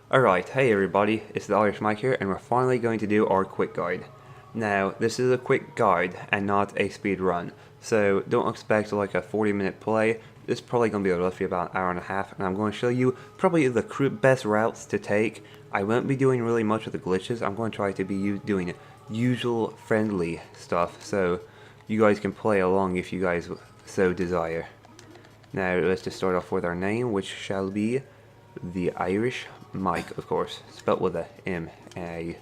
Alright, hey everybody, it's the Irish Mike here, and we're finally going to do our quick guide. Now, this is a quick guide and not a speed run, so don't expect like a 40-minute play. This is probably going to be roughly about an hour and a half, and I'm going to show you probably the best routes to take. I won't be doing really much of the glitches. I'm going to try to be doing usual friendly stuff, so you guys can play along if you guys so desire. Now, let's just start off with our name, which shall be the Irish Mike, of course, spelt with a M, A,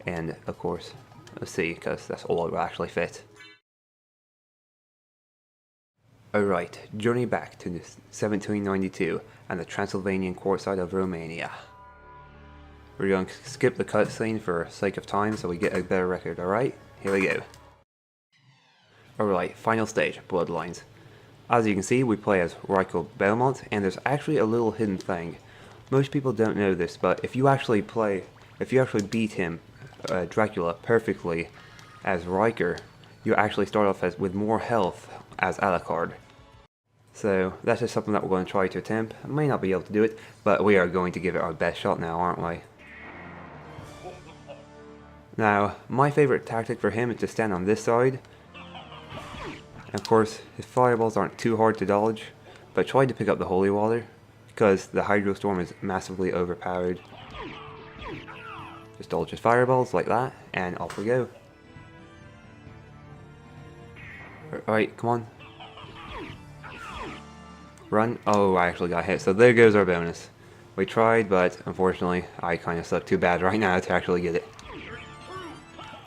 and of course a C, because that's all it will actually fit. Alright, journey back to 1792 and the Transylvanian courtside of Romania. We're going to skip the cutscene for sake of time so we get a better record, alright? Here we go. Alright, final stage, Bloodlines. As you can see, we play as Rico Belmont, and there's actually a little hidden thing. Most people don't know this, but if you actually beat him, Dracula, perfectly as Riker, you actually start off with more health as Alucard. So that's just something that we're going to try to attempt. I may not be able to do it, but we are going to give it our best shot now, aren't we? Now, my favorite tactic for him is to stand on this side. And of course, his fireballs aren't too hard to dodge, but try to pick up the holy water, because the Hydrostorm is massively overpowered. Just dodge his fireballs like that, and off we go. Alright, come on. Run. Oh, I actually got hit, so there goes our bonus. We tried, but unfortunately, I kind of suck too bad right now to actually get it.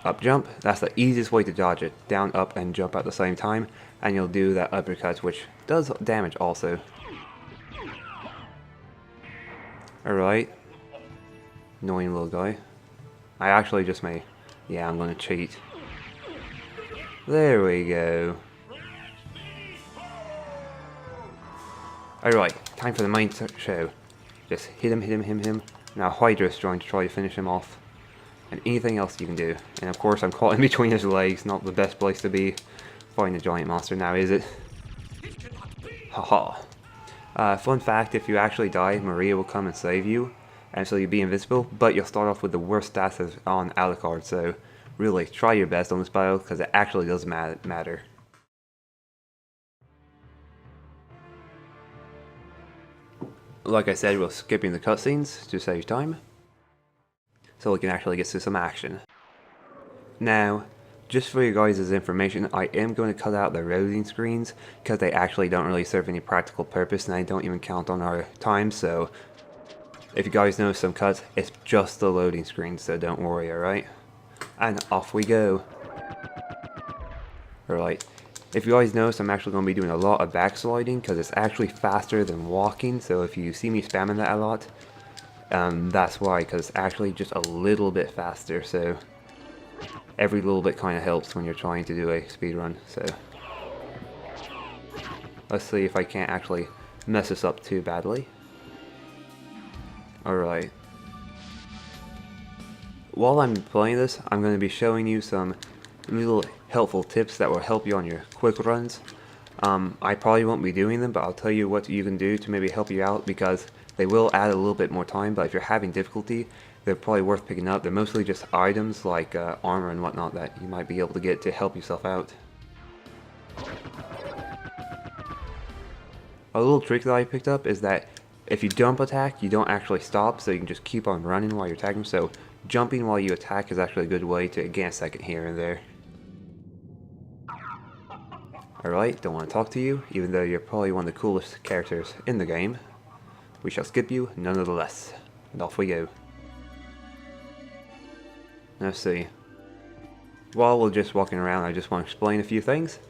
Up jump, that's the easiest way to dodge it. Down, up, and jump at the same time, and you'll do that uppercut, which does damage also. Alright. Annoying little guy. I actually just may... Yeah, I'm gonna cheat. There we go. Alright, time for the main show. Just hit him. Now Hydra's trying to try to finish him off. And anything else you can do. And of course I'm caught in between his legs, not the best place to be fighting a giant monster now, is it? Haha. Fun fact, if you actually die, Maria will come and save you, and so you'll be invincible, but you'll start off with the worst stats on Alucard, so really, try your best on this battle, because it actually does matter. Like I said, we're skipping the cutscenes to save time, so we can actually get to some action. Now, just for you guys' information, I am going to cut out the loading screens because they actually don't really serve any practical purpose and they don't even count on our time, so if you guys notice some cuts, it's just the loading screens, so don't worry, alright? And off we go. Alright, if you guys notice, I'm actually going to be doing a lot of backsliding because it's actually faster than walking, so if you see me spamming that a lot, that's why, because it's actually just a little bit faster, so every little bit kind of helps when you're trying to do a speed run. So let's see if I can't actually mess this up too badly. Alright. While I'm playing this, I'm going to be showing you some little helpful tips that will help you on your quick runs. I probably won't be doing them, but I'll tell you what you can do to maybe help you out, because they will add a little bit more time, but if you're having difficulty, they're probably worth picking up. They're mostly just items like armor and whatnot that you might be able to get to help yourself out. A little trick that I picked up is that if you jump attack, you don't actually stop, so you can just keep on running while you're attacking. So jumping while you attack is actually a good way to gain a second here and there. Alright, don't want to talk to you, even though you're probably one of the coolest characters in the game. We shall skip you nonetheless. And off we go. Let's see. While we're just walking around, I just want to explain a few things.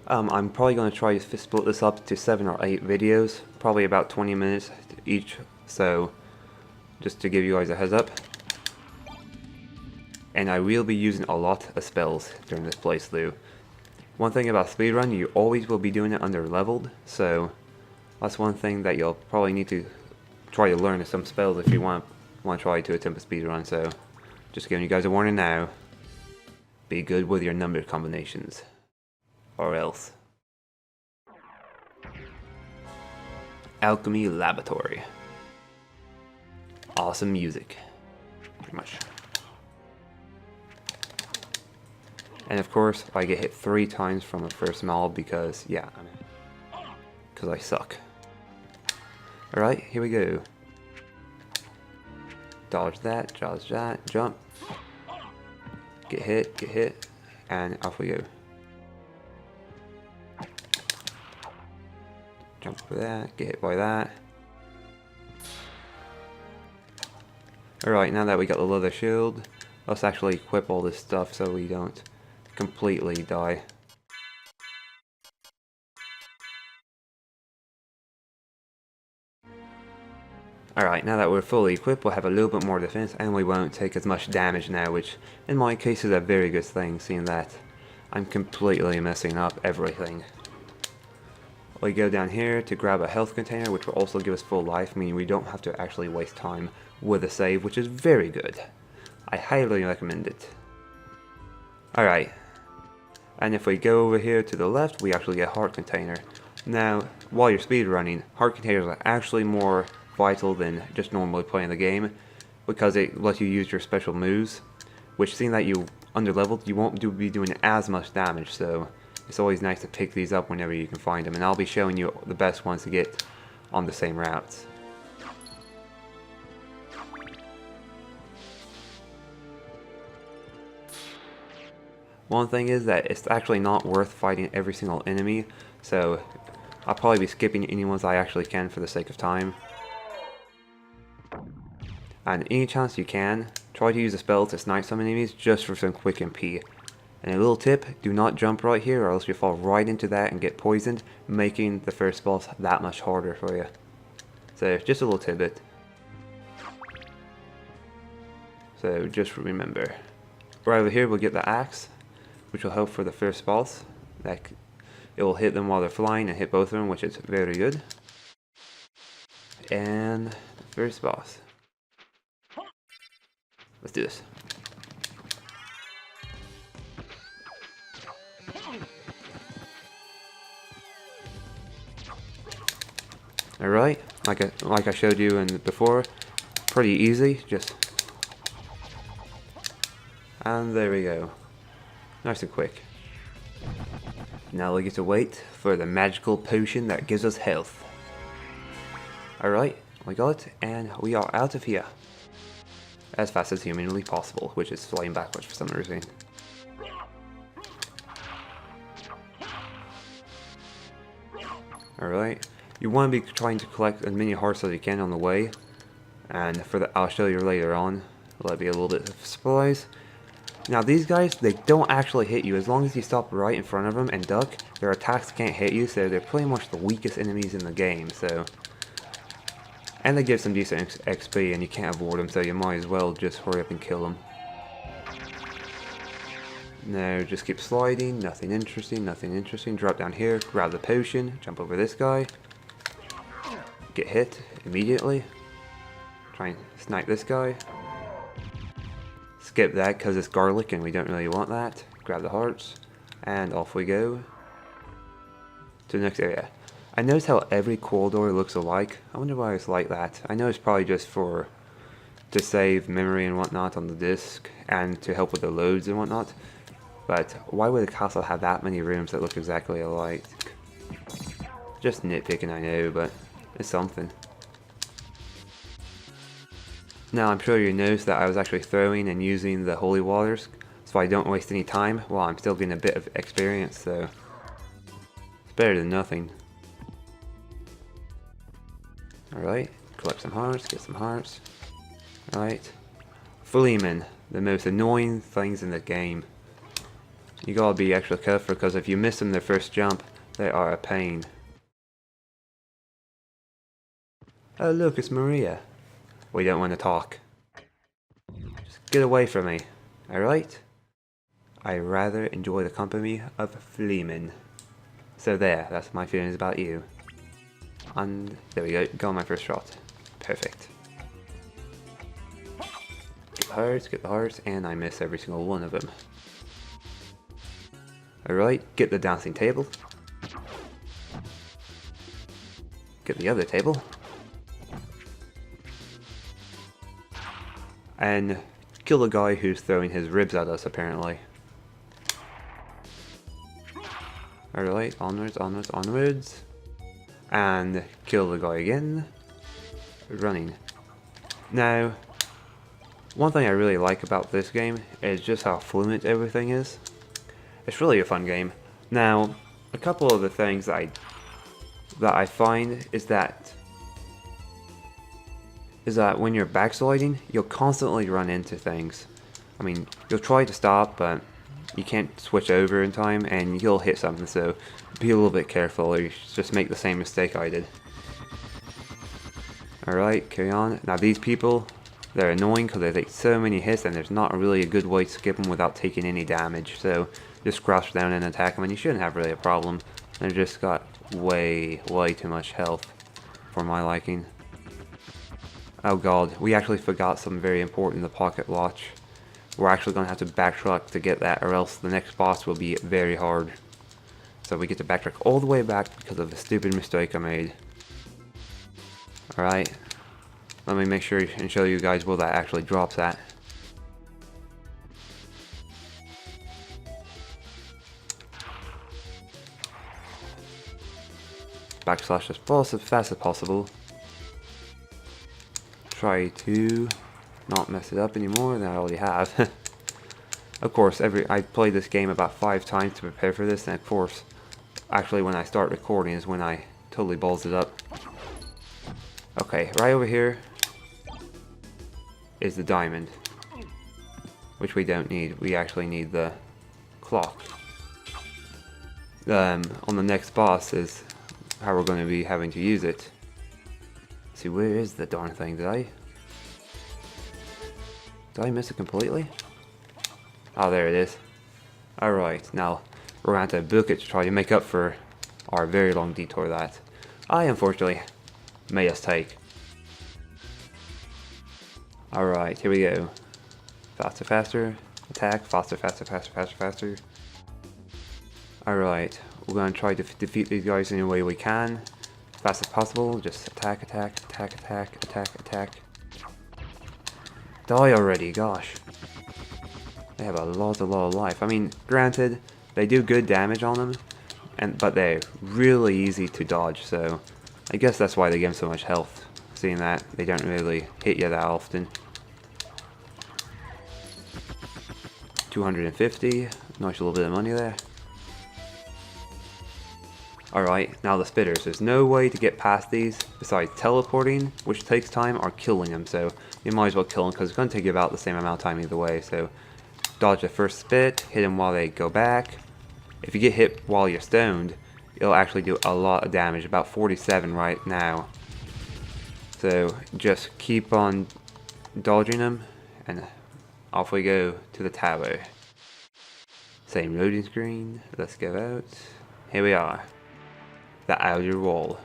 I'm probably going to try to split this up to 7 or 8 videos, probably about 20 minutes each, so just to give you guys a heads up. And I will be using a lot of spells during this playthrough. One thing about speedrun, you always will be doing it under leveled, so that's one thing that you'll probably need to try to learn some spells if you want to try to attempt a speedrun, so just giving you guys a warning now. Be good with your number combinations, or else. Alchemy Laboratory. awesome music. Pretty much. And of course, I get hit 3 times from the first mob because, yeah, because I suck. Alright, here we go. Dodge that, jump. Get hit, and off we go. Jump for that, get hit by that. Alright, now that we got the leather shield, let's actually equip all this stuff so we don't completely die. Alright, now that we're fully equipped, we'll have a little bit more defense and we won't take as much damage now, which in my case is a very good thing, seeing that I'm completely messing up everything. We go down here to grab a health container, which will also give us full life, meaning we don't have to actually waste time with a save, which is very good. I highly recommend it. Alright, and if we go over here to the left, we actually get a heart container. Now, while you're speedrunning, heart containers are actually more vital than just normally playing the game, because it lets you use your special moves, which seeing that you underleveled, you won't be doing as much damage, so it's always nice to pick these up whenever you can find them, and I'll be showing you the best ones to get on the same routes. One thing is that it's actually not worth fighting every single enemy, so I'll probably be skipping any ones I actually can for the sake of time. And any chance you can, try to use a spell to snipe some enemies just for some quick MP. And a little tip, do not jump right here or else you'll fall right into that and get poisoned, making the first boss that much harder for you. So just a little tidbit. So just remember. Right over here we'll get the axe, which will help for the first boss. It will hit them while they're flying and hit both of them, which is very good. And the first boss. Let's do this. Alright, like I showed you before, pretty easy, and there we go. Nice and quick. Now we get to wait for the magical potion that gives us health. Alright, we got it, and we are out of here. As fast as humanly possible, which is flying backwards for some reason. Alright, you want to be trying to collect as many hearts as you can on the way, and for that I'll show you later on. That'll be a little bit of surprise. Now these guys, they don't actually hit you as long as you stop right in front of them and duck. Their attacks can't hit you, so they're pretty much the weakest enemies in the game. And they give some decent XP and you can't avoid them, so you might as well just hurry up and kill them. Now just keep sliding, nothing interesting. Drop down here, grab the potion, jump over this guy. Get hit immediately. Try and snipe this guy. Skip that because it's garlic and we don't really want that. Grab the hearts, and off we go to the next area. I noticed how every corridor looks alike. I wonder why it's like that. I know it's probably just to save memory and whatnot on the disc and to help with the loads and whatnot. But why would a castle have that many rooms that look exactly alike? Just nitpicking, I know, but it's something. Now I'm sure you noticed that I was actually throwing and using the holy waters, so I don't waste any time while I'm still getting a bit of experience, so it's better than nothing. Alright, collect some hearts, get some hearts. Alright. Fleamen, the most annoying things in the game. You gotta be extra careful because if you miss them their first jump, they are a pain. Oh look, it's Maria. We don't want to talk. Just get away from me, alright? I rather enjoy the company of Fleamen. So there, that's my feelings about you. And there we go, got my first shot. Perfect. Get the hearts, and I miss every single one of them. Alright, get the dancing table. Get the other table. and kill the guy who's throwing his ribs at us, apparently. Alright, onwards, onwards, onwards. And kill the guy again. Running. Now, one thing I really like about this game is just how fluent everything is. It's really a fun game. Now, a couple of the things that I find is that when you're backsliding, you'll constantly run into things. I mean, you'll try to stop, but you can't switch over in time, and you'll hit something, so be a little bit careful, or you just make the same mistake I did. Alright, carry on. Now these people, they're annoying because they take so many hits, and there's not really a good way to skip them without taking any damage, so just crouch down and attack them, and you shouldn't have really a problem. They've just got way too much health for my liking. Oh god, we actually forgot something very important, the pocket watch. We're actually going to have to backtrack to get that, or else the next boss will be very hard. So we get to backtrack all the way back because of the stupid mistake I made. Alright, let me make sure and show you guys where that actually drops at. Backslash as fast as possible. Try to not mess it up anymore than I already have. Of course, I played this game about 5 times to prepare for this, and of course, actually when I start recording is when I totally balls it up. Okay, right over here is the diamond, which we don't need. We actually need the clock. On the next boss is how we're going to be having to use it. Let's see, where is the darn thing? Did I miss it completely? Oh, there it is. Alright, now we're going to have to book it to try to make up for our very long detour that I unfortunately made us take. Alright, here we go. Faster, faster. Attack. Faster, faster, faster, faster, faster. Alright, we're going to try to defeat these guys any way we can. As fast as possible. Just attack, attack, attack, attack, attack, attack. Die already, gosh. They have a lot of life. I mean, granted, they do good damage on them, but they're really easy to dodge, so I guess that's why they give them so much health, seeing that they don't really hit you that often. 250, nice little bit of money there. Alright, now the spitters. There's no way to get past these besides teleporting, which takes time, or killing them, so you might as well kill them because it's going to take you about the same amount of time either way. So dodge the first spit, hit them while they go back. If you get hit while you're stoned, it'll actually do a lot of damage, about 47 right now. So just keep on dodging them, and off we go to the tower. Same loading screen, let's go out. Here we are. The outer wall.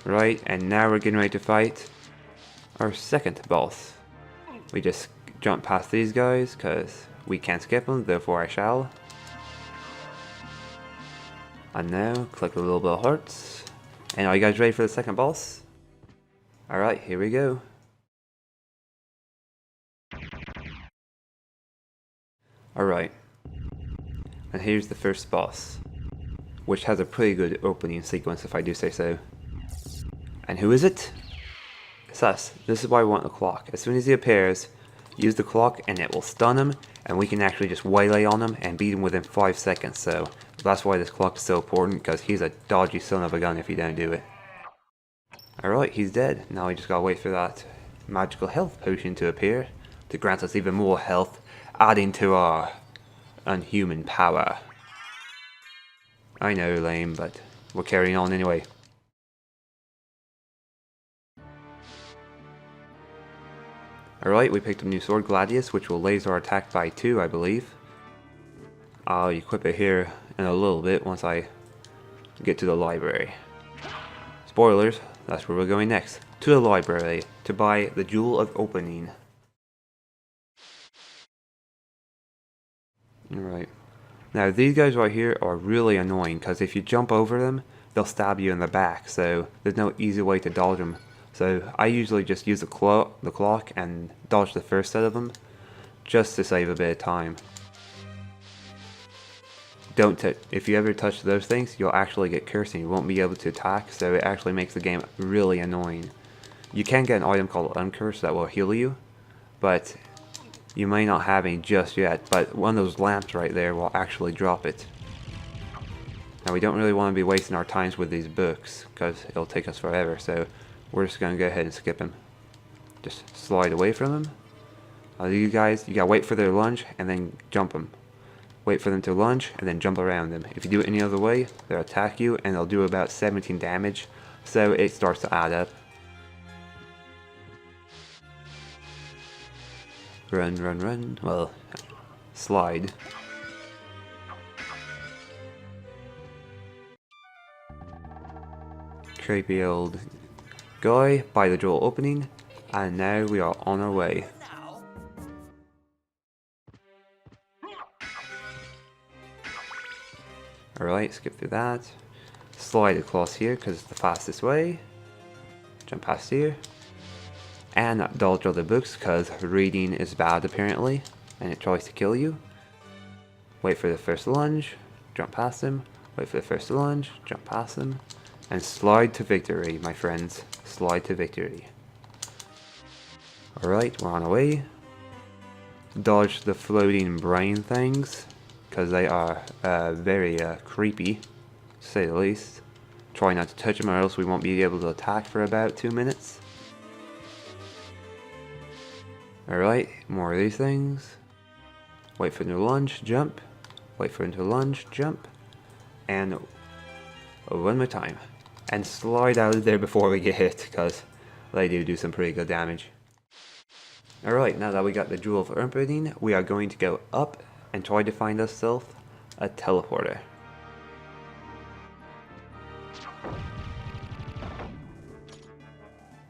Right, and now we're getting ready to fight our second boss. We just jump past these guys because we can't skip them, therefore I shall. And now, collect a little bit of hearts. And are you guys ready for the second boss? Alright, here we go. Alright. And here's the first boss, which has a pretty good opening sequence if I do say so. And who is it? It's us. This is why we want the clock. As soon as he appears, use the clock and it will stun him, and we can actually just waylay on him and beat him within 5 seconds. So that's why this clock is so important, because he's a dodgy son of a gun if you don't do it. Alright, he's dead. Now we just gotta wait for that magical health potion to appear to grant us even more health, adding to our unhuman power. I know, lame, but we're carrying on anyway. Alright, we picked up a new sword, Gladius, which will raise our attack by 2, I believe. I'll equip it here in a little bit once I get to the library. Spoilers, that's where we're going next. To the library to buy the Jewel of Opening. Alright. Now these guys right here are really annoying because if you jump over them, they'll stab you in the back, so there's no easy way to dodge them. So I usually just use the clock and dodge the first set of them, just to save a bit of time. If you ever touch those things, you'll actually get cursed and you won't be able to attack, so it actually makes the game really annoying. You can get an item called Uncurse that will heal you, but you may not have any just yet, but one of those lamps right there will actually drop it. Now we don't really want to be wasting our times with these books, because it'll take us forever, so we're just going to go ahead and skip them. Just slide away from them. You guys, you gotta wait for their lunge and then jump them. Wait for them to lunge and then jump around them. If you do it any other way, they'll attack you and they'll do about 17 damage, so it starts to add up. Run, run, run. Well, slide. Creepy old guy by the door opening, and now we are on our way. Alright, skip through that. Slide across here because it's the fastest way. Jump past here. And dodge other books because reading is bad apparently, and it tries to kill you. Wait for the first lunge, jump past them. Wait for the first lunge, jump past them. And slide to victory, my friends. Slide to victory. Alright, we're on our way. Dodge the floating brain things, because they are very creepy, to say the least. Try not to touch them or else we won't be able to attack for about 2 minutes. Alright, more of these things. Wait for them to lunge, jump. Wait for them to lunge, jump. And one more time. And slide out of there before we get hit, because they do some pretty good damage. Alright, now that we got the Jewel of Opening, we are going to go up and try to find ourselves a teleporter.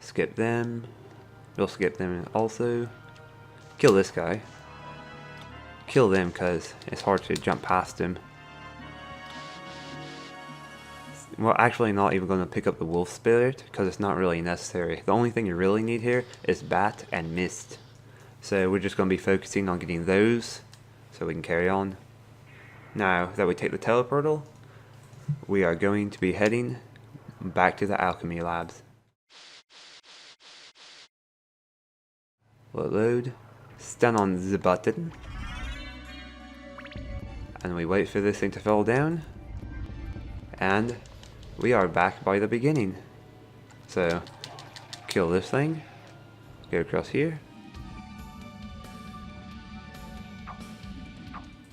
Skip them. We'll skip them also. Kill this guy. Kill them because it's hard to jump past him. We're actually not even going to pick up the wolf spirit because it's not really necessary. The only thing you really need here is bat and mist. So we're just going to be focusing on getting those so we can carry on. Now that we take the teleportal, we are going to be heading back to the alchemy labs. We'll load, stand on the button, and we wait for this thing to fall down, and we are back by the beginning. So kill this thing, go across here,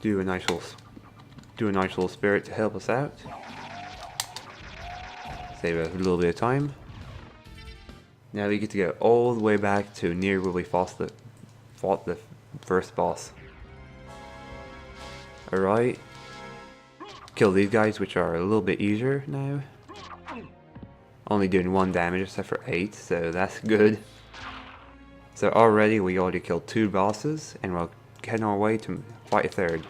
do a nice little spirit to help us out, save a little bit of time. Now we get to go all the way back to near where we fought the first boss. Alright, kill these guys, which are a little bit easier now. Only doing 1 damage except for 8, so that's good. So we already killed 2 bosses, and we're heading our way to fight a third.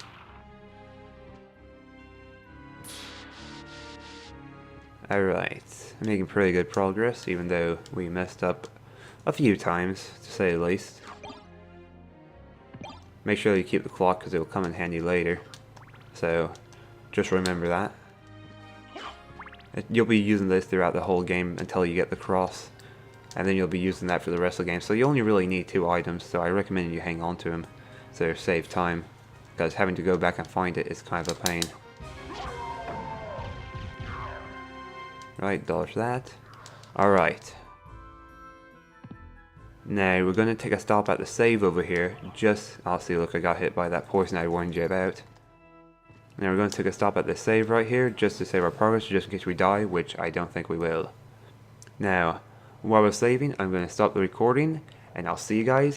Alright, making pretty good progress, even though we messed up a few times, to say the least. Make sure you keep the clock because it will come in handy later. So, just remember that. You'll be using this throughout the whole game until you get the cross. And then you'll be using that for the rest of the game. So you only really need 2 items, so I recommend you hang on to them. So save time. Because having to go back and find it is kind of a pain. Right, dodge that. Alright. Now we're going to take a stop at the save over here. I'll see, look, I got hit by that poison I warned you about. Now we're going to take a stop at the save right here just to save our progress, just in case we die, which I don't think we will. Now, while we're saving, I'm going to stop the recording, and I'll see you guys